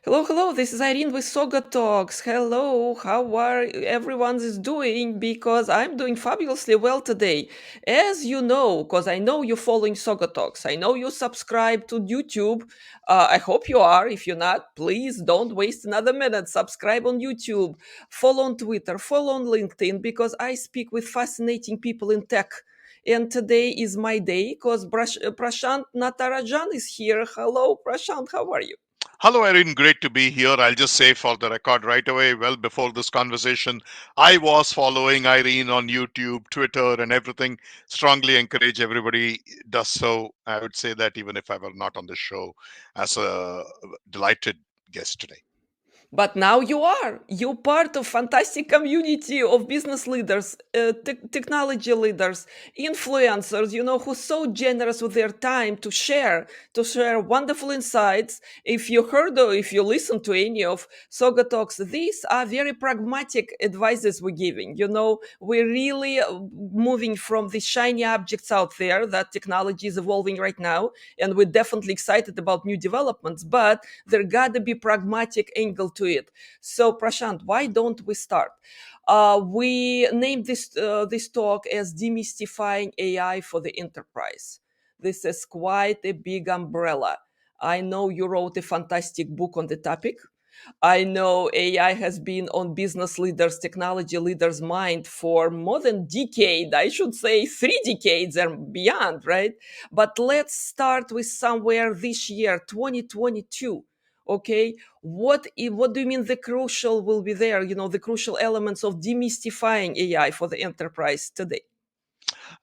Hello, hello. This is Irene with SaugaTalks. Hello, how are everyone is doing? Because I'm doing fabulously well today. As you know, because I know you're following SaugaTalks. I know you subscribe to YouTube. I hope you are. If you're not, please don't waste another minute. Subscribe on YouTube, follow on Twitter, follow on LinkedIn, because I speak with fascinating people in tech. And today is my day because Prashant Natarajan is here. Hello, Prashant. How are you? Hello, Irene. Great to be here. I'll just say for the record right away, well, before this conversation, I was following Irene on YouTube, Twitter, and everything. Strongly encourage everybody does so. I would say that even if I were not on the show as a delighted guest today. But now you are. You're part of fantastic community of business leaders, technology leaders, influencers, who's so generous with their time to share wonderful insights. If you heard or if you listen to any of Soga Talks, these are very pragmatic advices we're giving. We're really moving from the shiny objects out there that technology is evolving right now, and we're definitely excited about new developments, but there gotta be pragmatic angle to it. So, Prashant, why don't we start? We named this talk as Demystifying AI for the Enterprise. This is quite a big umbrella. I know you wrote a fantastic book on the topic. I know AI has been on business leaders, technology leaders' mind for more than decade. I should say 3 decades and beyond, right? But let's start with somewhere this year, 2022. Okay, what do you mean the crucial will be there? The crucial elements of demystifying AI for the enterprise today.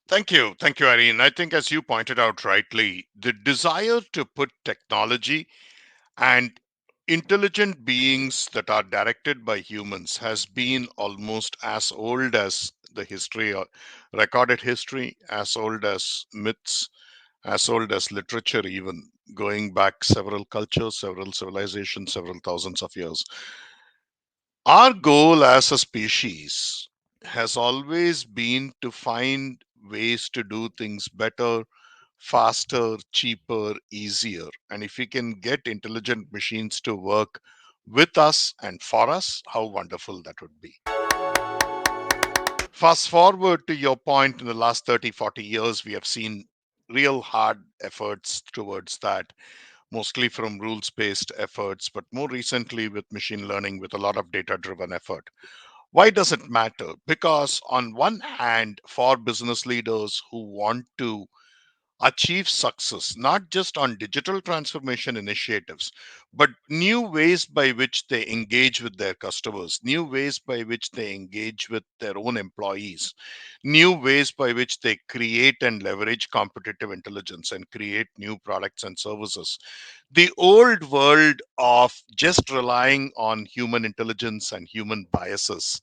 Thank you. Thank you, Irene. I think, as you pointed out rightly, the desire to put technology and intelligent beings that are directed by humans has been almost as old as the history or recorded history, as old as myths, as old as literature, even going back several cultures, several civilizations, several thousands of years. Our goal as a species has always been to find ways to do things better, faster, cheaper, easier. And if we can get intelligent machines to work with us and for us, how wonderful that would be. Fast forward to your point, in the last 30, 40 years, we have seen real hard efforts towards that, mostly from rules based efforts, but more recently with machine learning, with a lot of data driven effort. Why does it matter? Because, on one hand, for business leaders who want to achieve success, not just on digital transformation initiatives, but new ways by which they engage with their customers, new ways by which they engage with their own employees, new ways by which they create and leverage competitive intelligence and create new products and services. The old world of just relying on human intelligence and human biases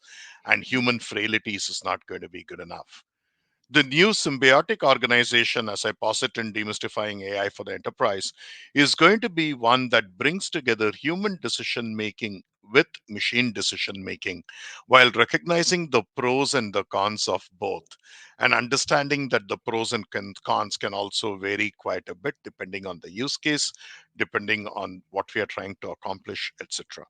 and human frailties is not going to be good enough. The new symbiotic organization, as I posit in Demystifying AI for the Enterprise, is going to be one that brings together human decision making with machine decision making, while recognizing the pros and the cons of both, and understanding that the pros and cons can also vary quite a bit depending on the use case, depending on what we are trying to accomplish, etc.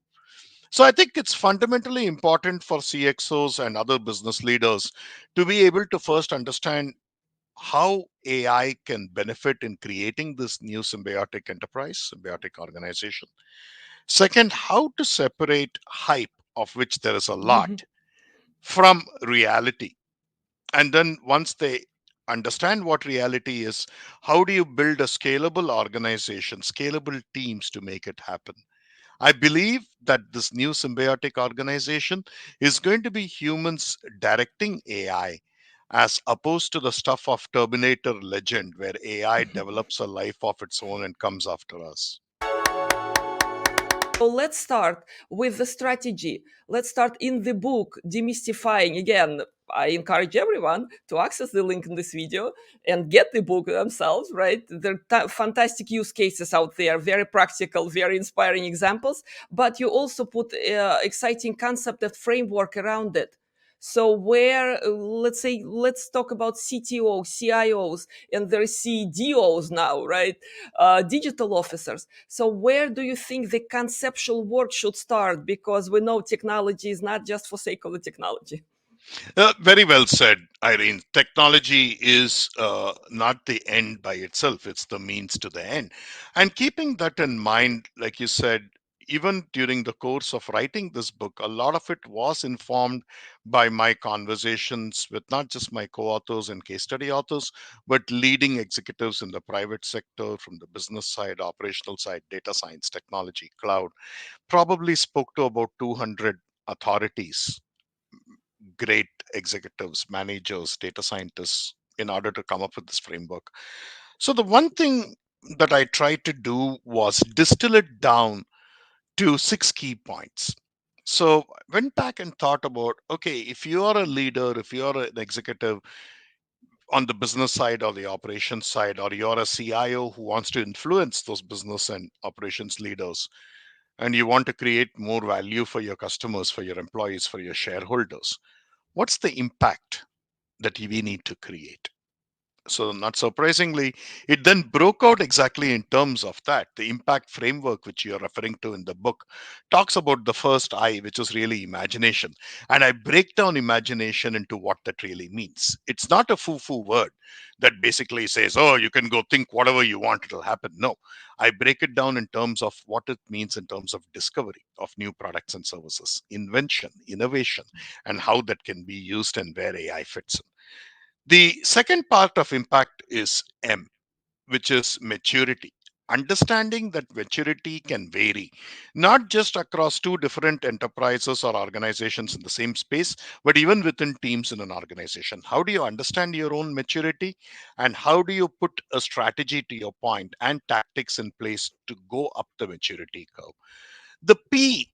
So I think it's fundamentally important for CXOs and other business leaders to be able to first understand how AI can benefit in creating this new symbiotic enterprise, symbiotic organization. Second, how to separate hype, of which there is a lot, from reality. And then once they understand what reality is, how do you build a scalable organization, scalable teams to make it happen? I believe that this new symbiotic organization is going to be humans directing AI, as opposed to the stuff of Terminator legend, where AI develops a life of its own and comes after us. So let's start with the strategy. Let's start in the book, Demystifying. Again, I encourage everyone to access the link in this video and get the book themselves, right? There are fantastic use cases out there, very practical, very inspiring examples, but you also put exciting concept and framework around it. So where, let's say, let's talk about CTOs, CIOs, and their CDOs now, right? Digital officers. So where do you think the conceptual work should start? Because we know technology is not just for sake of the technology. Very well said, Irene. Technology is not the end by itself, it's the means to the end. And keeping that in mind, like you said, even during the course of writing this book, a lot of it was informed by my conversations with not just my co authors and case study authors, but leading executives in the private sector, from the business side, operational side, data science, technology, cloud. Probably spoke to about 200 authorities, great executives, managers, data scientists, in order to come up with this framework. So, the one thing that I tried to do was distill it down to 6 key points. So, I went back and thought about, okay, if you are a leader, if you are an executive on the business side or the operations side, or you're a CIO who wants to influence those business and operations leaders, and you want to create more value for your customers, for your employees, for your shareholders, what's the impact that we need to create? So, not surprisingly, it then broke out exactly in terms of that. The impact framework, which you're referring to in the book, talks about the first I, which is really imagination. And I break down imagination into what that really means. It's not a foo foo word that basically says, oh, you can go think whatever you want, it'll happen. No, I break it down in terms of what it means in terms of discovery of new products and services, invention, innovation, and how that can be used and where AI fits in. The second part of impact is M, which is maturity. Understanding that maturity can vary, not just across two different enterprises or organizations in the same space, but even within teams in an organization. How do you understand your own maturity? And how do you put a strategy, to your point, and tactics in place to go up the maturity curve? The P,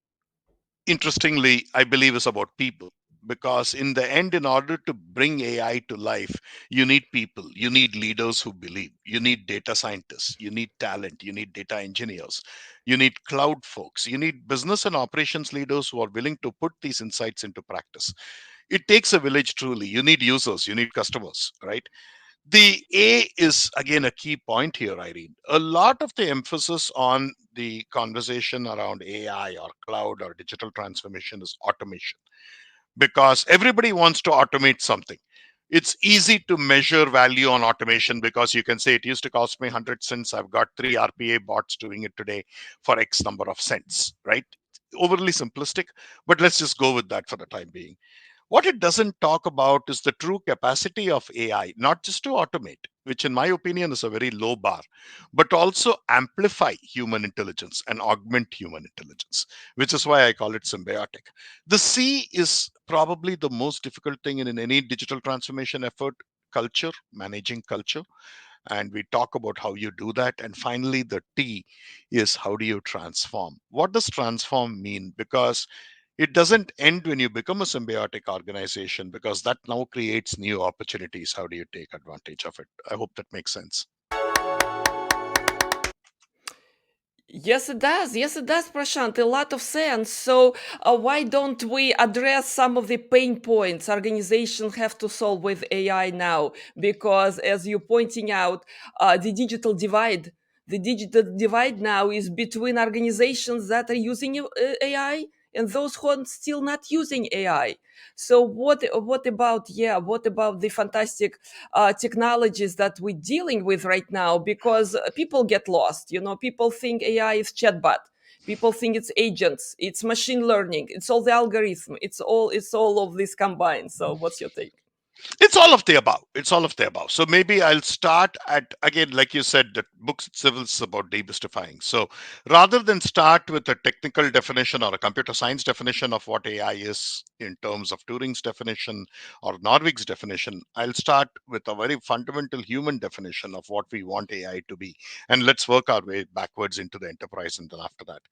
interestingly, I believe, is about people. Because in the end, in order to bring AI to life, you need people, you need leaders who believe, you need data scientists, you need talent, you need data engineers, you need cloud folks, you need business and operations leaders who are willing to put these insights into practice. It takes a village, truly. You need users, you need customers, right? The A is again a key point here, Irene. A lot of the emphasis on the conversation around AI or cloud or digital transformation is automation, because everybody wants to automate something. It's easy to measure value on automation because you can say it used to cost me 100 cents. I've got 3 RPA bots doing it today for X number of cents, right? Overly simplistic, but let's just go with that for the time being. What it doesn't talk about is the true capacity of AI, not just to automate, which in my opinion is a very low bar, but also amplify human intelligence and augment human intelligence, which is why I call it symbiotic. The C is probably the most difficult thing in any digital transformation effort: culture, managing culture. And we talk about how you do that. And finally, the T is how do you transform? What does transform mean? Because it doesn't end when you become a symbiotic organization, because that now creates new opportunities. How do you take advantage of it? I hope that makes sense. Yes, it does. Yes, it does, Prashant. A lot of sense. So, why don't we address some of the pain points organizations have to solve with AI now? Because, as you're pointing out, the digital divide now is between organizations that are using AI and those who are still not using AI. So, what about, yeah, what about the fantastic technologies that we're dealing with right now? Because people get lost. You know, people think AI is chatbot. People think it's agents. It's machine learning. It's all the algorithm. It's all of this combined. So, what's your take? It's all of the above. It's all of the above. So maybe I'll start at, again, like you said, the books itself is about demystifying. So rather than start with a technical definition or a computer science definition of what AI is in terms of Turing's definition or Norwig's definition, I'll start with a very fundamental human definition of what we want AI to be. And let's work our way backwards into the enterprise, and then after that,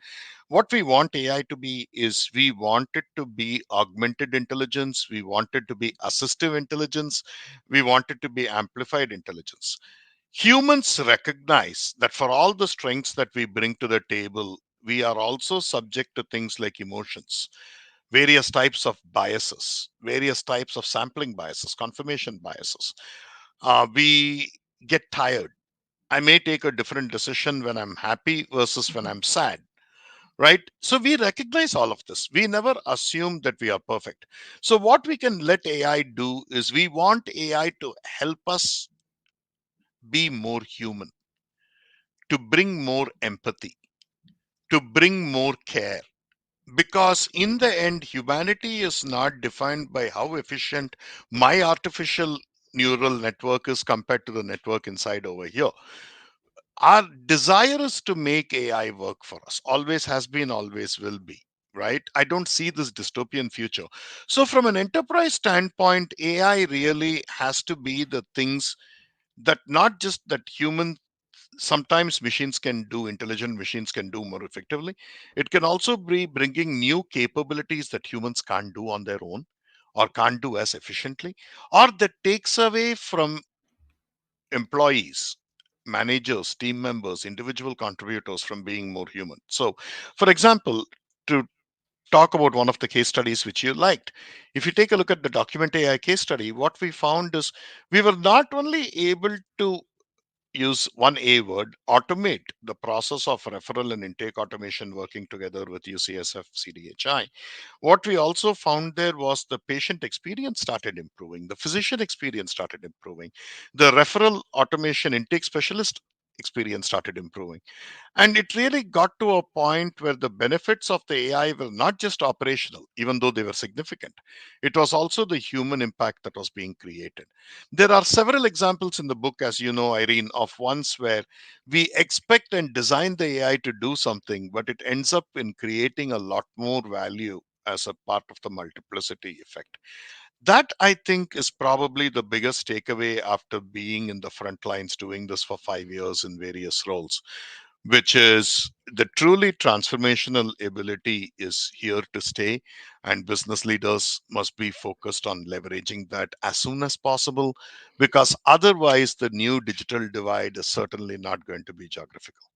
what we want AI to be is, we want it to be augmented intelligence, we want it to be assistive intelligence, we want it to be amplified intelligence. Humans recognize that for all the strengths that we bring to the table, we are also subject to things like emotions. various types of biases, various types of sampling biases, confirmation biases. We get tired. I may take a different decision when I'm happy versus when I'm sad, right? So we recognize all of this. We never assume that we are perfect. So what we can let AI do is we want AI to help us be more human, to bring more empathy, to bring more care. Because in the end, humanity is not defined by how efficient my artificial neural network is compared to the network inside over here. Our desire is to make AI work for us, always has been, always will be. Right? I don't see this dystopian future. So, from an enterprise standpoint, AI really has to be the things that not just that human sometimes machines can do, intelligent machines can do more effectively. It can also be bringing new capabilities that humans can't do on their own or can't do as efficiently, or that takes away from employees, managers, team members, individual contributors from being more human. So, for example, to talk about one of the case studies which you liked, if you take a look at the document AI case study, what we found is we were not only able to use one A word, automate the process of referral and intake automation working together with UCSF CDHI. What we also found there was the patient experience started improving, the physician experience started improving, the referral automation intake specialist experience started improving. And it really got to a point where the benefits of the AI were not just operational, even though they were significant. It was also the human impact that was being created. There are several examples in the book, as you know, Irene, of ones where we expect and design the AI to do something, but it ends up in creating a lot more value as a part of the multiplicity effect. That I think is probably the biggest takeaway after being in the front lines doing this for 5 years in various roles, which is the truly transformational ability is here to stay, and business leaders must be focused on leveraging that as soon as possible, because otherwise the new digital divide is certainly not going to be geographical.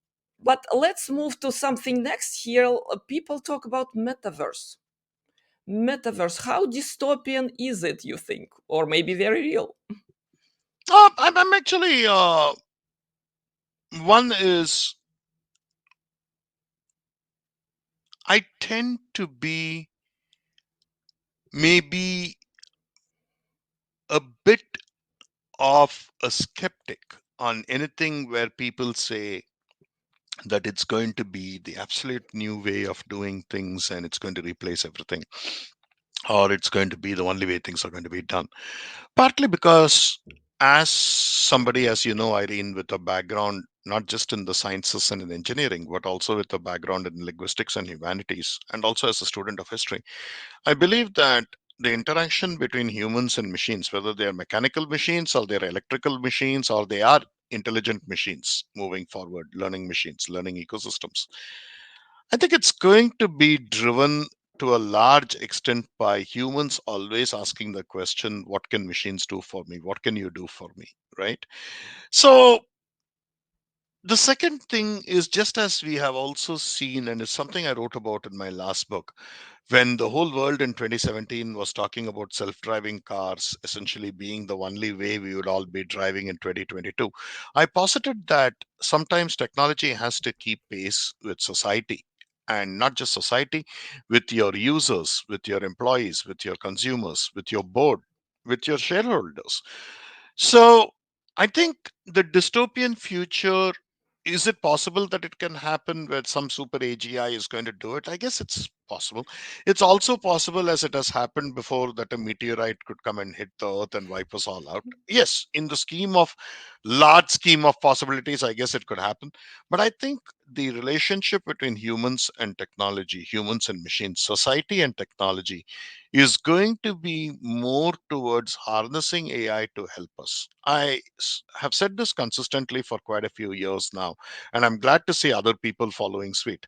But let's move to something next here. People talk about metaverse. Metaverse, how dystopian is it, you think? Or maybe very real? I'm actually one is I tend to be maybe a bit of a skeptic on anything where people say that it's going to be the absolute new way of doing things and it's going to replace everything, or it's going to be the only way things are going to be done. Partly because, as somebody, as you know, Irene, with a background not just in the sciences and in engineering, but also with a background in linguistics and humanities, and also as a student of history, I believe that the interaction between humans and machines, whether they are mechanical machines or they're electrical machines or they are intelligent machines moving forward, learning machines, learning ecosystems, I think it's going to be driven to a large extent by humans always asking the question, what can machines do for me? What can you do for me? Right? So, the second thing is just as we have also seen, and it's something I wrote about in my last book, when the whole world in 2017 was talking about self driving cars essentially being the only way we would all be driving in 2022, I posited that sometimes technology has to keep pace with society. And not just society, with your users, with your employees, with your consumers, with your board, with your shareholders. So I think the dystopian future, is it possible that it can happen where some super AGI is going to do it? I guess it's possible. It's also possible, as it has happened before, that a meteorite could come and hit the earth and wipe us all out. Yes, in the large scheme of possibilities, I guess it could happen. But I think the relationship between humans and technology, humans and machines, society and technology, is going to be more towards harnessing AI to help us. Have said this consistently for quite a few years now, and I'm glad to see other people following suit.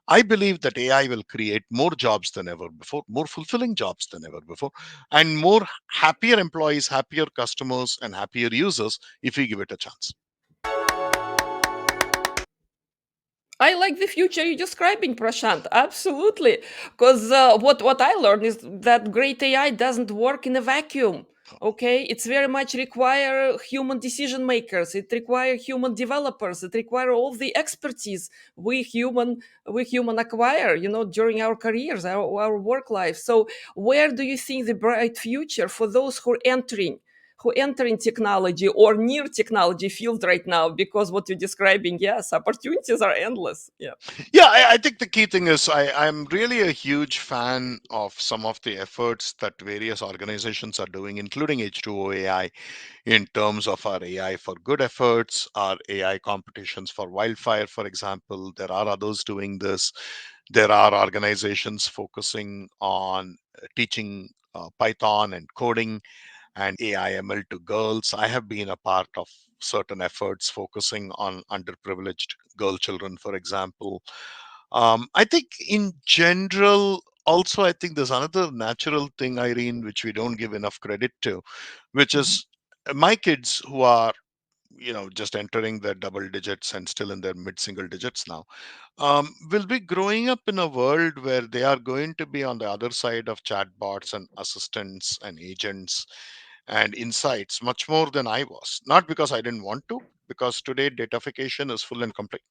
I believe that AI will create more jobs than ever before, more fulfilling jobs than ever before, and more happier employees, happier customers, and happier users if we give it a chance. I like the future you're describing, Prashant. Absolutely, because what I learned is that great AI doesn't work in a vacuum. Okay, it's very much require human decision makers. It require human developers. It require all the expertise we human acquire, during our careers, our work life. So, where do you think the bright future for those who enter in technology or near technology field right now? Because what you're describing, yes, opportunities are endless. Yeah. Yeah, I think the key thing is I'm really a huge fan of some of the efforts that various organizations are doing, including H2O AI, in terms of our AI for good efforts, our AI competitions for wildfire, for example. There are others doing this. There are organizations focusing on teaching Python and coding and AI ML to girls. I have been a part of certain efforts focusing on underprivileged girl children, for example. I think in general, also, I think there's another natural thing, Irene, which we don't give enough credit to, which Mhm. is my kids who are, just entering their double digits and still in their mid single digits now, will be growing up in a world where they are going to be on the other side of chatbots and assistants and agents and insights much more than I was. Not because I didn't want to, because today datafication is full and complete.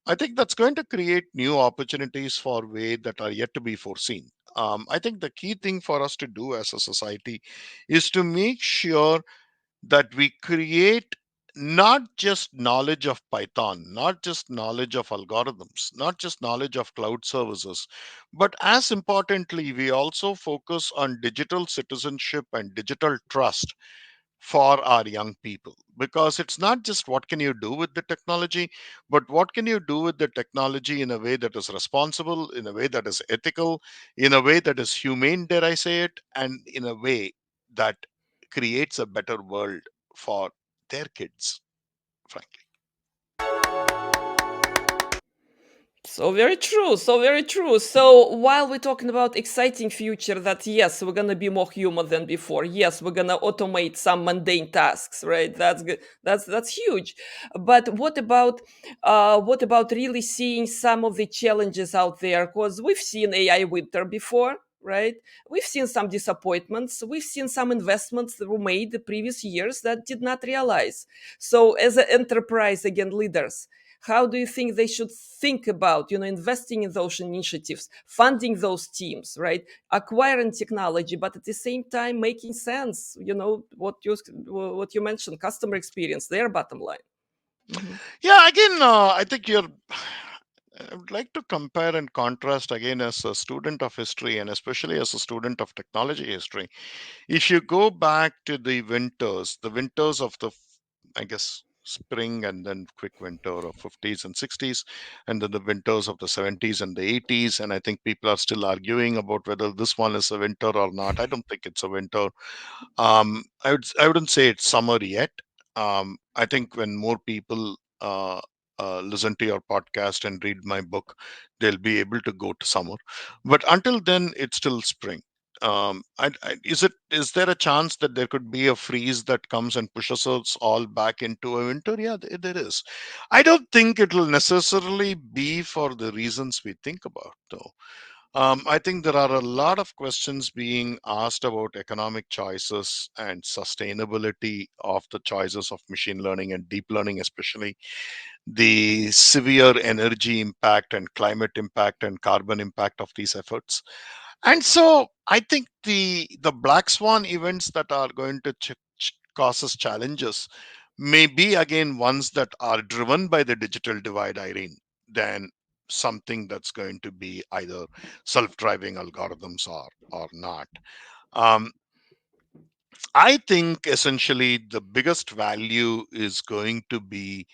I think that's going to create new opportunities for way that are yet to be foreseen. I think the key thing for us to do as a society is to make sure that we create not just knowledge of Python, not just knowledge of algorithms, not just knowledge of cloud services, but as importantly, we also focus on digital citizenship and digital trust for our young people, because it's not just what can you do with the technology, but what can you do with the technology in a way that is responsible, in a way that is ethical, in a way that is humane, dare I say it, and in a way that creates a better world for their kids, frankly. So very true. So very true. So while we're talking about exciting future, that yes, we're gonna be more human than before. Yes, we're gonna automate some mundane tasks, right? That's good. That's huge. But what about really seeing some of the challenges out there? Because we've seen AI winter before, right? We've seen some disappointments. We've seen some investments that were made the previous years that did not realize. So as an enterprise, again, leaders, how do you think they should think about investing in those initiatives, funding those teams, right, acquiring technology, but at the same time making sense, what you mentioned, customer experience, their bottom line. Mhm. Yeah, again, I think you're. I would like to compare and contrast again as a student of history and especially as a student of technology history. If you go back to the winters of I guess, spring and then quick winter of 50s and 60s, and then the winters of the 70s and the 80s, and I think people are still arguing about whether this one is a winter or not. I don't think it's a winter. I wouldn't say it's summer yet. I think when more people listen to your podcast and read my book, they'll be able to go to summer. But until then, it's still spring. Is there a chance that there could be a freeze that comes and pushes us all back into a winter? Yeah, there is. I don't think it will necessarily be for the reasons we think about, though. I think there are a lot of questions being asked about economic choices and sustainability of the choices of machine learning and deep learning, especially the severe energy impact and climate impact and carbon impact of these efforts. And so I think the black swan events that are going to cause us challenges may be again ones that are driven by the digital divide, Irene, than something that's going to be either self-driving algorithms or not. Um, I think essentially the biggest value is going to be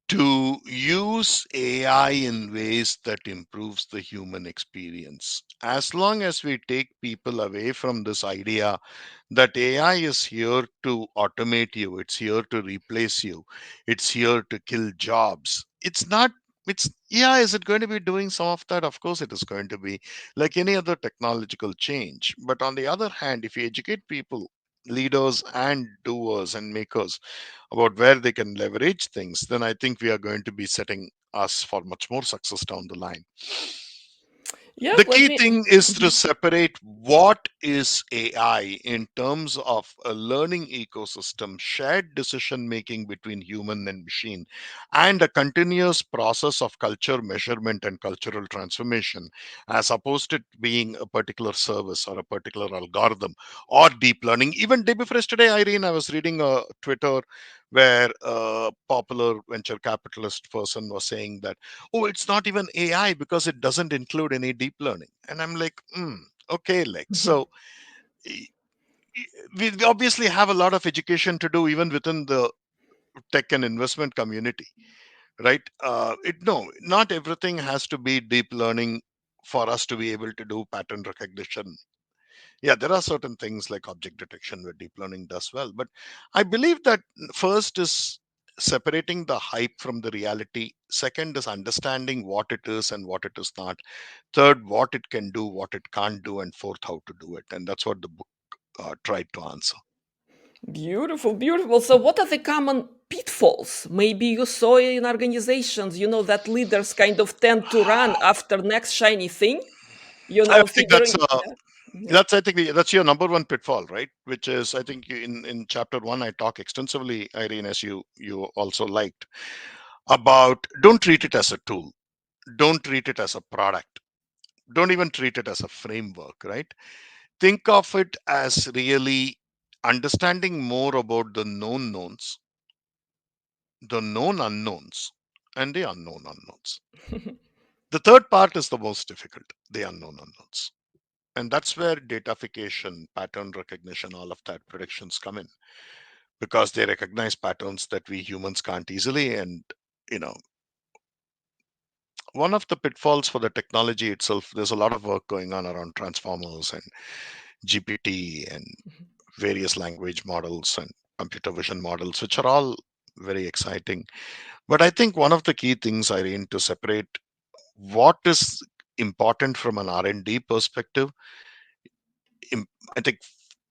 to use AI in ways that improves the human experience. As long as we take people away from this idea that AI is here to automate you, it's here to replace you, it's here to kill jobs. It's not. It's yeah, is it going to be doing some of that? Of course, it is going to be like any other technological change. But on the other hand, if you educate people leaders and doers and makers about where they can leverage things, then I think we are going to be setting us for much more success down the line. Yeah, The let key me. thing is to Mhm. separate what is AI in terms of a learning ecosystem, shared decision making between human and machine, and a continuous process of culture measurement and cultural transformation, as opposed to it being a particular service or a particular algorithm or deep learning. Even day before yesterday, Irene, I was reading a Twitter where a popular venture capitalist person was saying that, oh, it's not even AI because it doesn't include any deep learning. And I'm like, okay, like, so y- we obviously have a lot of education to do even within the tech and investment community, right? No, not everything has to be deep learning for us to be able to do pattern recognition. Yeah, there are certain things like object detection where deep learning does well, but I believe that first is separating the hype from the reality. Second is understanding what it is and what it is not. Third, what it can do, what it can't do, and fourth, how to do it. And that's what the book tried to answer. Beautiful, beautiful. So, what are the common pitfalls? Maybe you saw in organizations, that leaders kind of tend to run after next shiny thing, I think figuring. Yeah, yeah. that's I think that's your number one pitfall, right? Which is, I think, in chapter one I talk extensively, Irene, as you also liked, about don't treat it as a tool, don't treat it as a product, don't even treat it as a framework, right? Think of it as really understanding more about the known knowns, the known unknowns, and the unknown unknowns. The third part is the most difficult, the unknown unknowns. And that's where datafication, pattern recognition, all of that predictions come in, because they recognize patterns that we humans can't easily. And, you know, one of the pitfalls for the technology itself, there's a lot of work going on around transformers and GPT and various language models and computer vision models, which are all very exciting. But I think one of the key things, Irene, to separate what is important from an R&D perspective, I think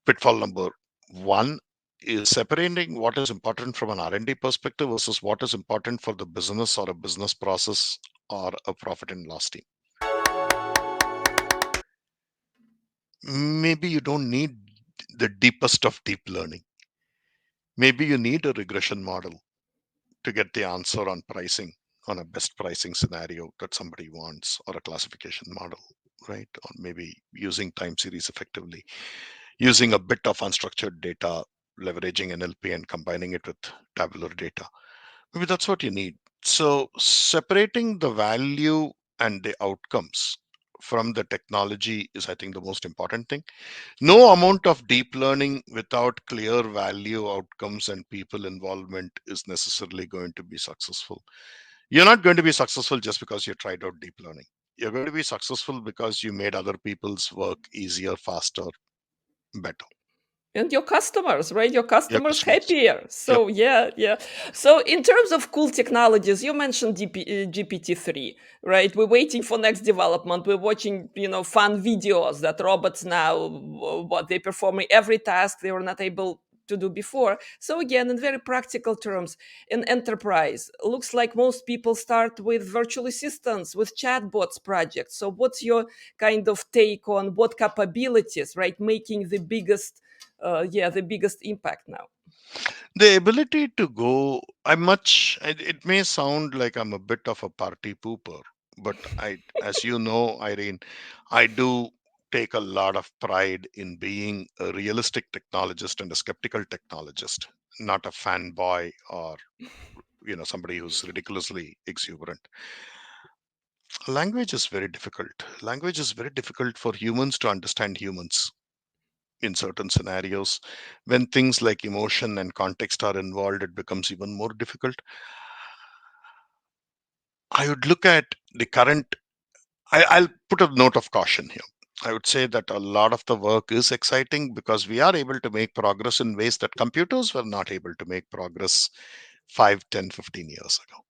pitfall number one is separating what is important from an R&D perspective versus what is important for the business or a business process or a profit and loss team. Maybe you don't need the deepest of deep learning. Maybe you need a regression model to get the answer on pricing, on a best pricing scenario that somebody wants, or a classification model, right? Or maybe using time series effectively, using a bit of unstructured data, leveraging NLP and combining it with tabular data. Maybe that's what you need. So separating the value and the outcomes from the technology is, I think, the most important thing. No amount of deep learning without clear value outcomes and people involvement is necessarily going to be successful. You're not going to be successful just because you tried out deep learning. You're going to be successful because you made other people's work easier, faster, better. And your customers, right? Your Your customers customers. happier. Yep. So yeah, yeah. So in terms of cool technologies, you mentioned GPT-3, right? We're waiting for next development. We're watching, fun videos that robots now, what they performing every task they were not able to do before. So again, in very practical terms, in enterprise, looks like most people start with virtual assistants, with chatbots projects. So what's your kind of take on what capabilities, right, making the biggest impact now? The ability to go, it may sound like I'm a bit of a party pooper, but as you know, Irene, I do take a lot of pride in being a realistic technologist and a skeptical technologist, not a fanboy or, somebody who's ridiculously exuberant. Language is very difficult. Language is very difficult for humans to understand humans in certain scenarios. When things like emotion and context are involved, it becomes even more difficult. I would look at the current, I'll put a note of caution here. I would say that a lot of the work is exciting because we are able to make progress in ways that computers were not able to make progress 5, 10, 15 years ago.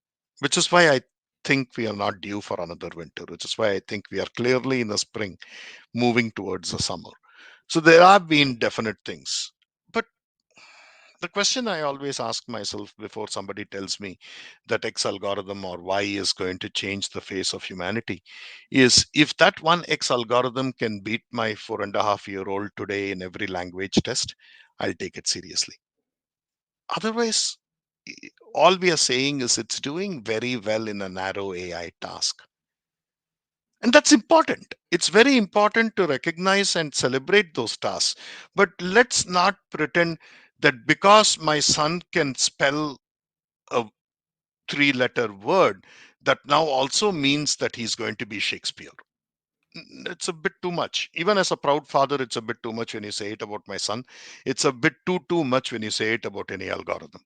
Which is why I think we are not due for another winter, which is why I think we are clearly in the spring moving towards the summer. So there have been definite things. But the question I always ask myself before somebody tells me that X algorithm or Y is going to change the face of humanity is, if that one X algorithm can beat my 4.5-year-old today in every language test, I'll take it seriously. Otherwise, all we are saying is it's doing very well in a narrow AI task. And that's important. It's very important to recognize and celebrate those tasks. But let's not pretend that because my son can spell a 3-letter word, that now also means that he's going to be Shakespeare. It's a bit too much. Even as a proud father, it's a bit too much when you say it about my son. It's a bit too much when you say it about any algorithm.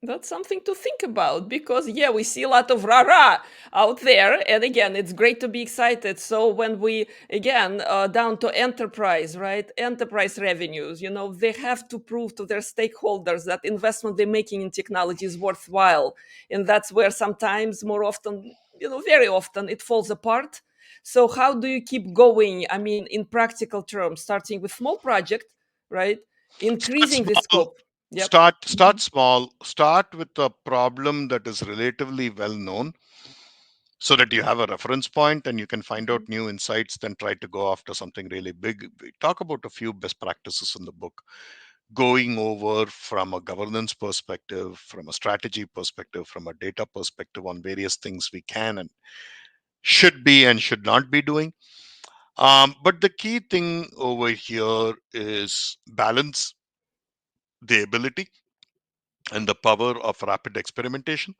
That's something to think about because, yeah, we see a lot of rah-rah out there. And again, it's great to be excited. So when we, again, down to enterprise, right? Enterprise revenues, they have to prove to their stakeholders that investment they're making in technology is worthwhile. And that's where sometimes, more often, very often, it falls apart. So how do you keep going? I mean, in practical terms, starting with small project, right? Start Increasing the small. scope. Yep. Start small. Start with a problem that is relatively well known, so that you have a reference point and you can find out new insights, then try to go after something really big. We talk about a few best practices in the book, going over from a governance perspective, from a strategy perspective, from a data perspective, on various things we can and should be and should not be doing. But the key thing over here is balance the ability and the power of rapid experimentation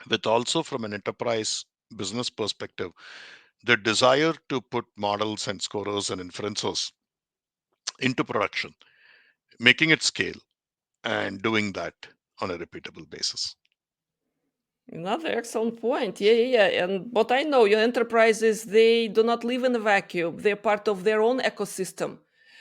with, also from an enterprise business perspective, the desire to put models and scorers and inferences into production, making it scale, and doing that on a repeatable basis. Another excellent point. Yeah, yeah, yeah. And what I know, your enterprises, they do not live in a vacuum. They're part of their own ecosystem.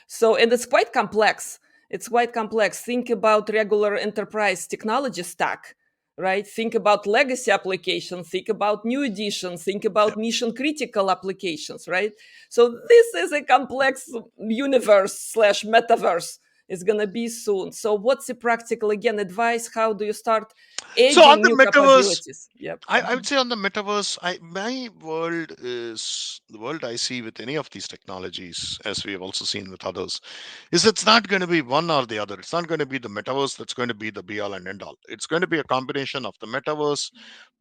So, and it's quite complex. It's quite complex. Think about regular enterprise technology stack, right? Think about legacy applications, think about new editions, think Yeah. about mission critical applications, right? So this is a complex universe slash metaverse is going to be soon. So what's the practical, again, advice? How do you start So on adding the new metaverse, capabilities? Yep. I would say on the metaverse, my world is the world I see with any of these technologies, as we have also seen with others, is it's not going to be one or the other. It's not going to be the metaverse that's going to be the be all and end all. It's going to be a combination of the metaverse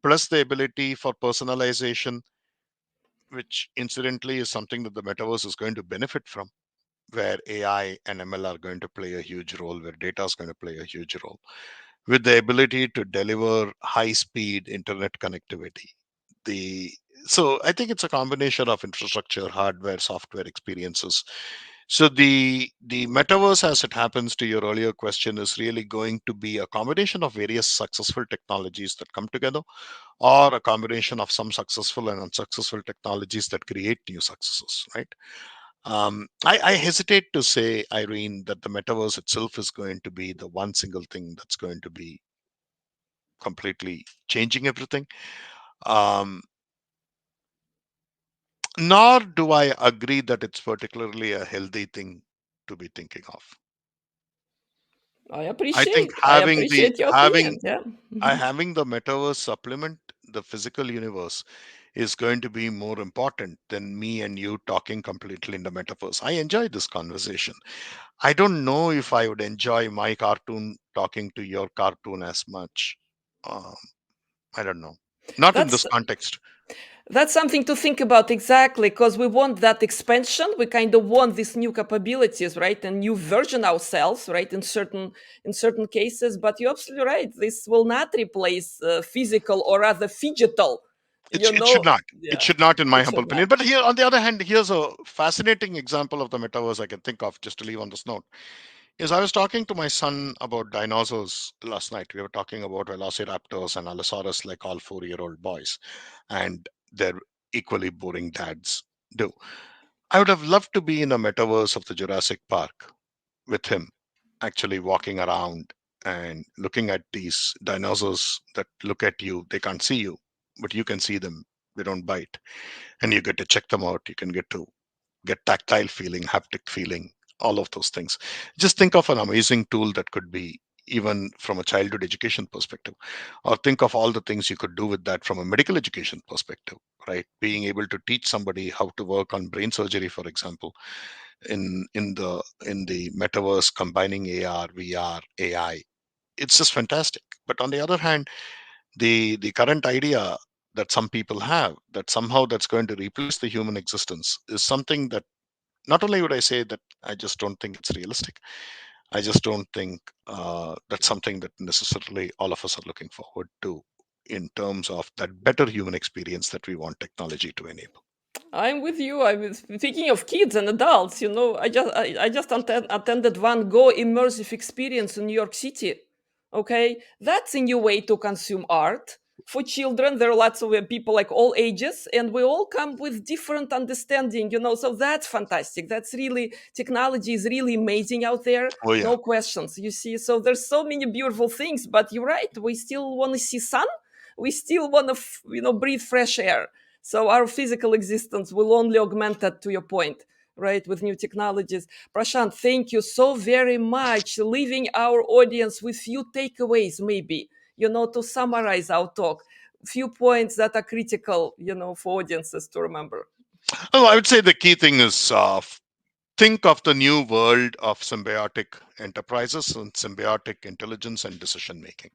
plus the ability for personalization, which incidentally is something that the metaverse is going to benefit from, where AI and ML are going to play a huge role, where data is going to play a huge role, with the ability to deliver high speed internet connectivity. The so I think it's a combination of infrastructure, hardware, software experiences. So the metaverse, as it happens to your earlier question, is really going to be a combination of various successful technologies that come together, or a combination of some successful and unsuccessful technologies that create new successes, right? I hesitate to say, Irene, that the metaverse itself is going to be the one single thing that's going to be completely changing everything. Um, Nor do I agree that it's particularly a healthy thing to be thinking of. I I think appreciate. I appreciate your opinion. Yeah. Mhm. having the metaverse supplement the physical universe is going to be more important than me and you talking completely in the metaverse. I enjoy this conversation. I don't know if I would enjoy my cartoon talking to your cartoon as much. Um, I don't know. Not in That's this context. that's something to think about exactly because we want that expansion. We kind of want these new capabilities, right? And new version ourselves, right? In certain cases. But you're absolutely right. This will not replace physical or rather digital. It should not. It Yeah, should not, in my it humble should not. opinion. But here, on the other hand, here's a fascinating example of the metaverse I can think of, just to leave on this note. Is I was talking to my son about dinosaurs last night. We were talking about velociraptors and allosaurus, like all 4-year-old boys, and their equally boring dads do. I would have loved to be in a metaverse of the Jurassic Park with him, actually walking around and looking at these dinosaurs that look at you. They can't see you, but you can see them. They don't bite. And you get to check them out. You can get to get tactile feeling, haptic feeling. all of those things. Just think of an amazing tool that could be even from a childhood education perspective, or think of all the things you could do with that from a medical education perspective, right? Being able to teach somebody how to work on brain surgery, for example, in the metaverse, combining AR, VR, AI. It's just fantastic. But on the other hand, the current idea that some people have that somehow that's going to replace the human existence is something that, not only would I say that I just don't think it's realistic, I just don't think that's something that necessarily all of us are looking forward to in terms of that better human experience that we want technology to enable. I'm with you. I was thinking of kids and adults. I just attended Van Gogh immersive experience in New York City. Okay, that's a new way to consume art for children. There are lots of people like all ages, and we all come with different understanding. So that's fantastic. That's really technology is really amazing out there. Oh yeah. No questions. You see, so there's so many beautiful things, but you're right. We still want to see sun. We still want to, breathe fresh air. So our physical existence will only augment that, to your point, right, with new technologies. Prashant, thank you so very much. Leaving our audience with few takeaways, maybe, to summarize our talk, few points that are critical, for audiences to remember. Oh, I would say the key thing is think of the new world of symbiotic enterprises and symbiotic intelligence and decision making.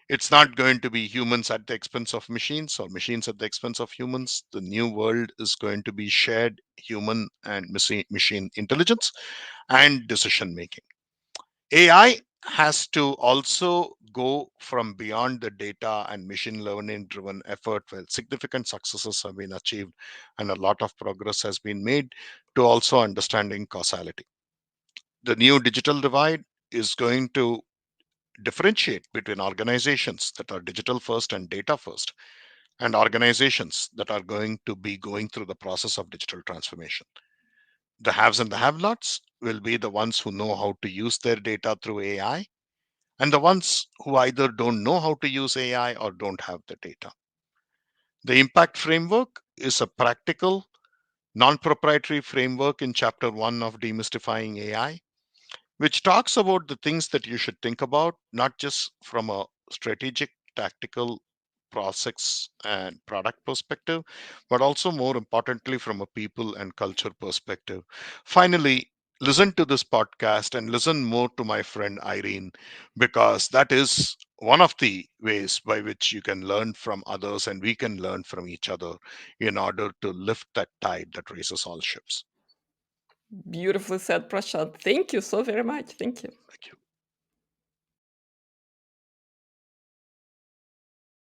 It's not going to be humans at the expense of machines or machines at the expense of humans. The new world is going to be shared human and machine intelligence and decision making. AI has to also go from beyond the data and machine learning driven effort where significant successes have been achieved and a lot of progress has been made, to also understanding causality. The new digital divide is going to differentiate between organizations that are digital first and data first, and organizations that are going to be going through the process of digital transformation. The haves and the have nots will be the ones who know how to use their data through AI, and the ones who either don't know how to use AI or don't have the data. The impact framework is a practical, non proprietary framework in chapter 1 of Demystifying AI, which talks about the things that you should think about, not just from a strategic, tactical, process and product perspective, but also more importantly from a people and culture perspective. Finally, listen to this podcast and listen more to my friend Irene, because that is one of the ways by which you can learn from others and we can learn from each other in order to lift that tide that raises all ships. Beautifully said, Prashant. Thank you so very much. Thank you. Thank you.